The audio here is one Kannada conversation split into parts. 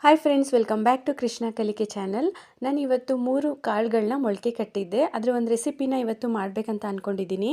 Hi friends, welcome back to Krishna Kalike channel. ನಾನು ಇವತ್ತು 3 ಕಾಳುಗಳನ್ನ ಮೊಳಕೆ ಕಟ್ಟಿದ್ದೆ. ಅದರ ಒಂದು ರೆಸಿಪಿನ ಇವತ್ತು ಮಾಡಬೇಕಂತ ಅಂದ್ಕೊಂಡಿದ್ದೀನಿ.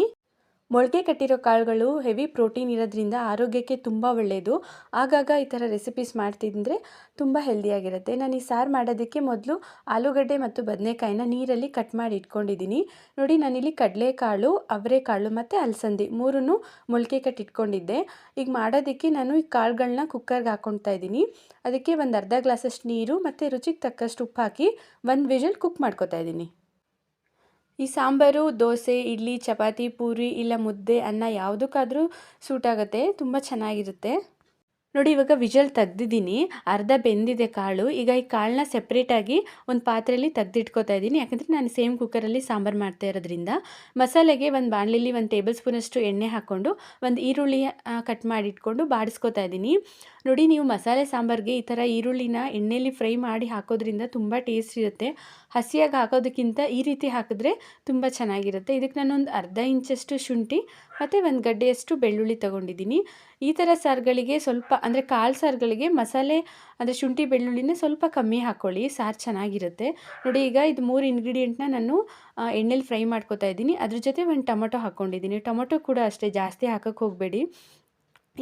ಮೊಳಕೆ ಕಟ್ಟಿರೋ ಕಾಳುಗಳು ಹೆವಿ ಪ್ರೋಟೀನ್ ಇರೋದ್ರಿಂದ ಆರೋಗ್ಯಕ್ಕೆ ತುಂಬ ಒಳ್ಳೆಯದು. ಆಗಾಗ ಈ ಥರ ರೆಸಿಪೀಸ್ ಮಾಡ್ತಿದ್ರೆ ತುಂಬ ಹೆಲ್ದಿಯಾಗಿರುತ್ತೆ. ನಾನು ಈ ಸಾರು ಮಾಡೋದಕ್ಕೆ ಮೊದಲು ಆಲೂಗಡ್ಡೆ ಮತ್ತು ಬದನೆಕಾಯಿನ ನೀರಲ್ಲಿ ಕಟ್ ಮಾಡಿ ಇಟ್ಕೊಂಡಿದ್ದೀನಿ. ನೋಡಿ, ನಾನಿಲ್ಲಿ ಕಡಲೆಕಾಳು, ಅವರೆಕಾಳು ಮತ್ತು ಅಲಸಂದಿ ಮೂರನ್ನು ಮೊಳಕೆ ಕಟ್ಟಿಟ್ಕೊಂಡಿದ್ದೆ. ಈಗ ಮಾಡೋದಕ್ಕೆ ನಾನು ಈ ಕಾಳುಗಳನ್ನ ಕುಕ್ಕರ್ಗೆ ಹಾಕ್ಕೊಳ್ತಾ ಇದ್ದೀನಿ. ಅದಕ್ಕೆ ಒಂದು ಅರ್ಧ ಗ್ಲಾಸಷ್ಟು ನೀರು ಮತ್ತು ರುಚಿಗೆ ತಕ್ಕಷ್ಟು ಉಪ್ಪು ಹಾಕಿ 1 ವಿಷಲ್ ಕುಕ್ ಮಾಡ್ಕೊತಾ ಇದ್ದೀನಿ. ಈ ಸಾಂಬಾರು ದೋಸೆ, ಇಡ್ಲಿ, ಚಪಾತಿ, ಪೂರಿ ಇಲ್ಲ ಮುದ್ದೆ, ಅನ್ನ ಯಾವುದಕ್ಕಾದರೂ ಸೂಟ್ ಆಗುತ್ತೆ. ತುಂಬ ಚೆನ್ನಾಗಿರುತ್ತೆ. ನೋಡಿ, ಇವಾಗ ವಿಷಲ್ ತೆಗ್ದಿದ್ದೀನಿ. ಅರ್ಧ ಬೆಂದಿದೆ ಕಾಳು. ಈಗ ಈ ಕಾಳನ್ನ ಸೆಪ್ರೇಟಾಗಿ ಒಂದು ಪಾತ್ರೆಯಲ್ಲಿ ತೆಗೆದಿಟ್ಕೋತಾ ಇದ್ದೀನಿ. ಯಾಕಂದರೆ ನಾನು ಸೇಮ್ ಕುಕ್ಕರಲ್ಲಿ ಸಾಂಬಾರು ಮಾಡ್ತಾ ಇರೋದ್ರಿಂದ. ಮಸಾಲೆಗೆ ಒಂದು ಬಾಣಲಿಲಿ 1 ಟೇಬಲ್ ಸ್ಪೂನಷ್ಟು ಎಣ್ಣೆ ಹಾಕ್ಕೊಂಡು ಒಂದು ಈರುಳ್ಳಿ ಕಟ್ ಮಾಡಿ ಇಟ್ಕೊಂಡು ಬಾಡಿಸ್ಕೋತಾ ಇದ್ದೀನಿ. ನೋಡಿ, ನೀವು ಮಸಾಲೆ ಸಾಂಬಾರಿಗೆ ಈ ಥರ ಈರುಳ್ಳಿನ ಎಣ್ಣೆಯಲ್ಲಿ ಫ್ರೈ ಮಾಡಿ ಹಾಕೋದ್ರಿಂದ ತುಂಬ ಟೇಸ್ಟ್ ಇರುತ್ತೆ. ಹಸಿಯಾಗಿ ಹಾಕೋದಕ್ಕಿಂತ ಈ ರೀತಿ ಹಾಕಿದ್ರೆ ತುಂಬ ಚೆನ್ನಾಗಿರುತ್ತೆ. ಇದಕ್ಕೆ ನಾನೊಂದು ಅರ್ಧ ಇಂಚಷ್ಟು ಶುಂಠಿ ಮತ್ತು 1 ಗಡ್ಡೆಯಷ್ಟು ಬೆಳ್ಳುಳ್ಳಿ ತೊಗೊಂಡಿದ್ದೀನಿ. ಈ ಥರ ಸಾರುಗಳಿಗೆ ಸ್ವಲ್ಪ ಅಂದರೆ ಕಾಳು ಸಾರುಗಳಿಗೆ ಮಸಾಲೆ ಅಂದರೆ ಶುಂಠಿ ಬೆಳ್ಳುಳ್ಳಿನ ಸ್ವಲ್ಪ ಕಮ್ಮಿ ಹಾಕ್ಕೊಳ್ಳಿ, ಸಾರು ಚೆನ್ನಾಗಿರುತ್ತೆ. ನೋಡಿ, ಈಗ ಇದು 3 ಇಂಗ್ರೀಡಿಯೆಂಟ್ನ ನಾನು ಎಣ್ಣೆಲಿ ಫ್ರೈ ಮಾಡ್ಕೊತಾ ಇದ್ದೀನಿ. ಅದ್ರ ಜೊತೆ 1 ಟೊಮೊಟೊ ಹಾಕ್ಕೊಂಡಿದ್ದೀನಿ. ಟೊಮೊಟೊ ಕೂಡ ಅಷ್ಟೇ ಜಾಸ್ತಿ ಹಾಕೋಕ್ಕೆ ಹೋಗಬೇಡಿ,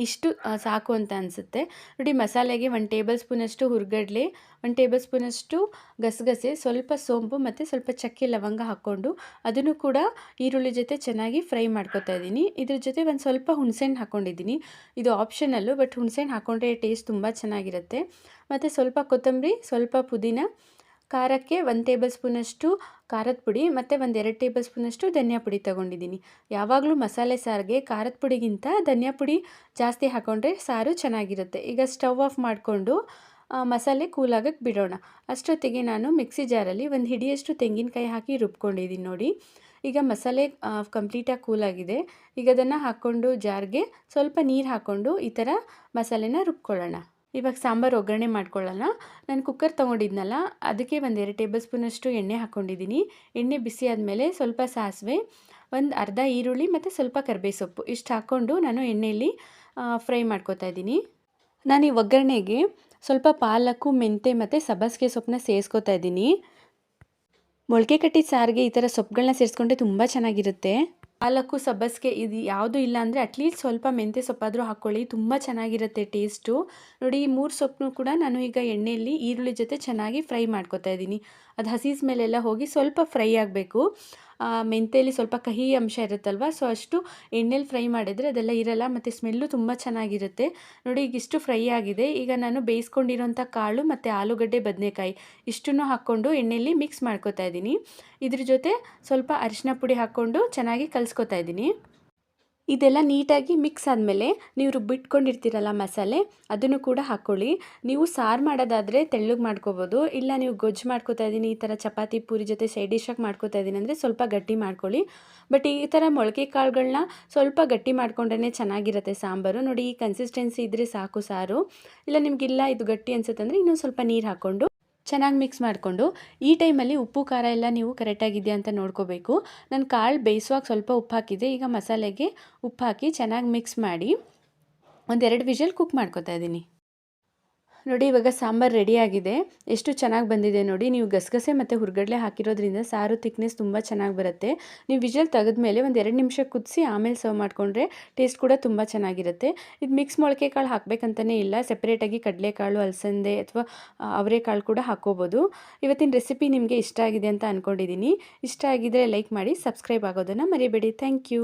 ಇಷ್ಟು ಸಾಕು ಅಂತ ಅನಿಸುತ್ತೆ. ನೋಡಿ, ಮಸಾಲೆಗೆ 1 ಟೇಬಲ್ ಸ್ಪೂನಷ್ಟು ಹುರ್ಗಡ್ಲೆ, 1 ಟೇಬಲ್ ಸ್ಪೂನಷ್ಟು ಗಸಗಸೆ, ಸ್ವಲ್ಪ ಸೋಂಪು ಮತ್ತು ಸ್ವಲ್ಪ ಚಕ್ಕೆ ಲವಂಗ ಹಾಕ್ಕೊಂಡು ಅದನ್ನು ಕೂಡ ಈರುಳ್ಳಿ ಜೊತೆ ಚೆನ್ನಾಗಿ ಫ್ರೈ ಮಾಡ್ಕೊತಾ ಇದ್ದೀನಿ. ಇದ್ರ ಜೊತೆ ಒಂದು ಸ್ವಲ್ಪ ಹುಣಸೆಹಣ್ಣು ಹಾಕ್ಕೊಂಡಿದ್ದೀನಿ. ಇದು ಆಪ್ಷನಲ್ಲು, ಬಟ್ ಹುಣಸೆಹಣ್ಣು ಹಾಕ್ಕೊಂಡ್ರೆ ಟೇಸ್ಟ್ ತುಂಬ ಚೆನ್ನಾಗಿರುತ್ತೆ. ಮತ್ತು ಸ್ವಲ್ಪ ಕೊತ್ತಂಬರಿ, ಸ್ವಲ್ಪ ಪುದೀನ, ಖಾರಕ್ಕೆ 1 ಟೇಬಲ್ ಸ್ಪೂನಷ್ಟು ಖಾರದ ಪುಡಿ ಮತ್ತು 2 ಟೇಬಲ್ ಸ್ಪೂನಷ್ಟು ಧನಿಯಾ ಪುಡಿ ತೊಗೊಂಡಿದ್ದೀನಿ. ಯಾವಾಗಲೂ ಮಸಾಲೆ ಸಾರಿಗೆ ಖಾರದ ಪುಡಿಗಿಂತ ಧನಿಯಾ ಪುಡಿ ಜಾಸ್ತಿ ಹಾಕ್ಕೊಂಡ್ರೆ ಸಾರು ಚೆನ್ನಾಗಿರುತ್ತೆ. ಈಗ ಸ್ಟವ್ ಆಫ್ ಮಾಡಿಕೊಂಡು ಮಸಾಲೆ ಕೂಲಾಗಕ್ಕೆ ಬಿಡೋಣ. ಅಷ್ಟೊತ್ತಿಗೆ ನಾನು ಮಿಕ್ಸಿ ಜಾರಲ್ಲಿ 1 ಹಿಡಿಯಷ್ಟು ತೆಂಗಿನಕಾಯಿ ಹಾಕಿ ರುಬ್ಕೊಂಡಿದ್ದೀನಿ. ನೋಡಿ, ಈಗ ಮಸಾಲೆ ಕಂಪ್ಲೀಟಾಗಿ ಕೂಲಾಗಿದೆ. ಈಗ ಅದನ್ನು ಹಾಕ್ಕೊಂಡು ಜಾರ್ಗೆ ಸ್ವಲ್ಪ ನೀರು ಹಾಕ್ಕೊಂಡು ಈ ಥರ ಮಸಾಲೆನ ರುಬ್ಕೊಳ್ಳೋಣ. ಇವಾಗ ಸಾಂಬಾರು ಒಗ್ಗರಣೆ ಮಾಡ್ಕೊಳ್ಳೋಣ. ನಾನು ಕುಕ್ಕರ್ ತೊಗೊಂಡಿದ್ನಲ್ಲ, ಅದಕ್ಕೆ 2 ಟೇಬಲ್ ಸ್ಪೂನಷ್ಟು ಎಣ್ಣೆ ಹಾಕ್ಕೊಂಡಿದ್ದೀನಿ. ಎಣ್ಣೆ ಬಿಸಿ ಆದಮೇಲೆ ಸ್ವಲ್ಪ ಸಾಸಿವೆ, ಒಂದು ಅರ್ಧ ಈರುಳ್ಳಿ ಮತ್ತು ಸ್ವಲ್ಪ ಕರಿಬೇವು ಸೊಪ್ಪು ಇಷ್ಟು ಹಾಕ್ಕೊಂಡು ನಾನು ಎಣ್ಣೆಯಲ್ಲಿ ಫ್ರೈ ಮಾಡ್ಕೊತಾ ಇದ್ದೀನಿ. ನಾನು ಈ ಒಗ್ಗರಣೆಗೆ ಸ್ವಲ್ಪ ಪಾಲಕ್ಕು, ಮೆಂತೆ ಮತ್ತು ಸಬ್ಬಸಿಗೆ ಸೊಪ್ಪನ್ನ ಸೇರಿಸ್ಕೊತಾ ಇದ್ದೀನಿ. ಮೊಳಕೆ ಕಟ್ಟಿದ ಸಾರಿಗೆ ಈ ಥರ ಸೊಪ್ಪುಗಳನ್ನ ಸೇರಿಸ್ಕೊಂಡ್ರೆ ತುಂಬ ಚೆನ್ನಾಗಿರುತ್ತೆ. ಪಾಲಕ್ಕು, ಸಬ್ಬಸಿಗೆ ಇದು ಯಾವುದೂ ಇಲ್ಲ ಅಂದರೆ ಅಟ್ಲೀಸ್ಟ್ ಸ್ವಲ್ಪ ಮೆಂತ್ಯ ಸೊಪ್ಪಾದರೂ ಹಾಕ್ಕೊಳ್ಳಿ, ತುಂಬ ಚೆನ್ನಾಗಿರುತ್ತೆ ಟೇಸ್ಟು. ನೋಡಿ, ಈ 3 ಸೊಪ್ಪನ್ನು ಕೂಡ ನಾನು ಈಗ ಎಣ್ಣೆಯಲ್ಲಿ ಈರುಳ್ಳಿ ಜೊತೆ ಚೆನ್ನಾಗಿ ಫ್ರೈ ಮಾಡ್ಕೊತಾ ಇದ್ದೀನಿ. ಅದು ಹಸಿ ಸ್ಮೆಲ್ಲೆಲ್ಲ ಹೋಗಿ ಸ್ವಲ್ಪ ಫ್ರೈ ಆಗಬೇಕು. ಮೆಂತ್ಯಲ್ಲಿ ಸ್ವಲ್ಪ ಕಹಿ ಅಂಶ ಇರುತ್ತಲ್ವ, ಸೊ ಅಷ್ಟು ಎಣ್ಣೆಲಿ ಫ್ರೈ ಮಾಡಿದರೆ ಅದೆಲ್ಲ ಇರಲ್ಲ ಮತ್ತು ಸ್ಮೆಲ್ಲು ತುಂಬ ಚೆನ್ನಾಗಿರುತ್ತೆ. ನೋಡಿ, ಈಗ ಇಷ್ಟು ಫ್ರೈ ಆಗಿದೆ. ಈಗ ನಾನು ಬೇಯಿಸ್ಕೊಂಡಿರೋಂಥ ಕಾಳು ಮತ್ತು ಆಲೂಗಡ್ಡೆ, ಬದನೆಕಾಯಿ ಇಷ್ಟನ್ನು ಹಾಕ್ಕೊಂಡು ಎಣ್ಣೆಯಲ್ಲಿ ಮಿಕ್ಸ್ ಮಾಡ್ಕೊತಾ ಇದ್ದೀನಿ. ಇದ್ರ ಜೊತೆ ಸ್ವಲ್ಪ ಅರಿಶಿನ ಪುಡಿ ಹಾಕ್ಕೊಂಡು ಚೆನ್ನಾಗಿ ಕಲಿಸ್ಕೊತಾ ಇದ್ದೀನಿ. ಇದೆಲ್ಲ ನೀಟಾಗಿ ಮಿಕ್ಸ್ ಆದಮೇಲೆ ನೀವು ರುಬ್ಬಿಟ್ಕೊಂಡಿರ್ತೀರಲ್ಲ ಮಸಾಲೆ, ಅದನ್ನು ಕೂಡ ಹಾಕ್ಕೊಳ್ಳಿ. ನೀವು ಸಾರು ಮಾಡೋದಾದರೆ ತೆಳ್ಳಗೆ ಮಾಡ್ಕೋಬೋದು, ಇಲ್ಲ ನೀವು ಗೊಜ್ಜು ಮಾಡ್ಕೋತಾ ಇದ್ದೀನಿ, ಈ ಥರ ಚಪಾತಿ ಪೂರಿ ಜೊತೆ ಸೈಡ್ ಡಿಶಾಗಿ ಮಾಡ್ಕೋತಾ ಇದ್ದೀನಿ ಅಂದರೆ ಸ್ವಲ್ಪ ಗಟ್ಟಿ ಮಾಡ್ಕೊಳ್ಳಿ. ಬಟ್ ಈ ಥರ ಮೊಳಕೆ ಕಾಳುಗಳನ್ನ ಸ್ವಲ್ಪ ಗಟ್ಟಿ ಮಾಡ್ಕೊಂಡ್ರೆ ಚೆನ್ನಾಗಿರುತ್ತೆ ಸಾಂಬಾರು. ನೋಡಿ, ಈ ಕನ್ಸಿಸ್ಟೆನ್ಸಿ ಇದ್ದರೆ ಸಾಕು ಸಾರು. ಇಲ್ಲ ನಿಮಗಿಲ್ಲ ಇದು ಗಟ್ಟಿ ಅನ್ಸುತ್ತೆ ಅಂದರೆ ಇನ್ನೊಂದು ಸ್ವಲ್ಪ ನೀರು ಹಾಕ್ಕೊಂಡು ಚೆನ್ನಾಗಿ ಮಿಕ್ಸ್ ಮಾಡಿಕೊಂಡು ಈ ಟೈಮಲ್ಲಿ ಉಪ್ಪು ಖಾರ ಎಲ್ಲ ನೀವು ಕರೆಕ್ಟಾಗಿದೆಯಾ ಅಂತ ನೋಡ್ಕೋಬೇಕು. ನಾನು ಕಾಳು ಬೇಯಿಸುವಾಗ ಸ್ವಲ್ಪ ಉಪ್ಪು ಹಾಕಿದ್ದೆ. ಈಗ ಮಸಾಲೆಗೆ ಉಪ್ಪು ಹಾಕಿ ಚೆನ್ನಾಗಿ ಮಿಕ್ಸ್ ಮಾಡಿ 1-2 ವಿಷಲ್ ಕುಕ್ ಮಾಡ್ಕೊತಾ ಇದ್ದೀನಿ. ನೋಡಿ, ಇವಾಗ ಸಾಂಬಾರು ರೆಡಿಯಾಗಿದೆ. ಎಷ್ಟು ಚೆನ್ನಾಗಿ ಬಂದಿದೆ ನೋಡಿ. ನೀವು ಗಸಗಸೆ ಮತ್ತು ಹುರ್ಗಡ್ಲೆ ಹಾಕಿರೋದ್ರಿಂದ ಸಾರು ತಿಕ್ನೆಸ್ ತುಂಬ ಚೆನ್ನಾಗಿ ಬರುತ್ತೆ. ನೀವು ವಿಷಲ್ ತೆಗೆದ್ಮೇಲೆ 1-2 ನಿಮಿಷ ಕುದಿಸಿ ಆಮೇಲೆ ಸರ್ವ್ ಮಾಡಿಕೊಂಡ್ರೆ ಟೇಸ್ಟ್ ಕೂಡ ತುಂಬ ಚೆನ್ನಾಗಿರುತ್ತೆ. ಇದು ಮಿಕ್ಸ್ ಮೊಳಕೆ ಕಾಳು ಹಾಕಬೇಕಂತಲೇ ಇಲ್ಲ, ಸೆಪ್ರೇಟಾಗಿ ಕಡಲೆಕಾಳು, ಅಲಸಂದೆ ಅಥವಾ ಅವರೆಕಾಳು ಕೂಡ ಹಾಕ್ಕೋಬೋದು. ಇವತ್ತಿನ ರೆಸಿಪಿ ನಿಮಗೆ ಇಷ್ಟ ಆಗಿದೆ ಅಂತ ಅಂದ್ಕೊಂಡಿದ್ದೀನಿ. ಇಷ್ಟ ಆಗಿದ್ದರೆ ಲೈಕ್ ಮಾಡಿ, ಸಬ್ಸ್ಕ್ರೈಬ್ ಆಗೋದನ್ನು ಮರಿಬೇಡಿ. Thank you.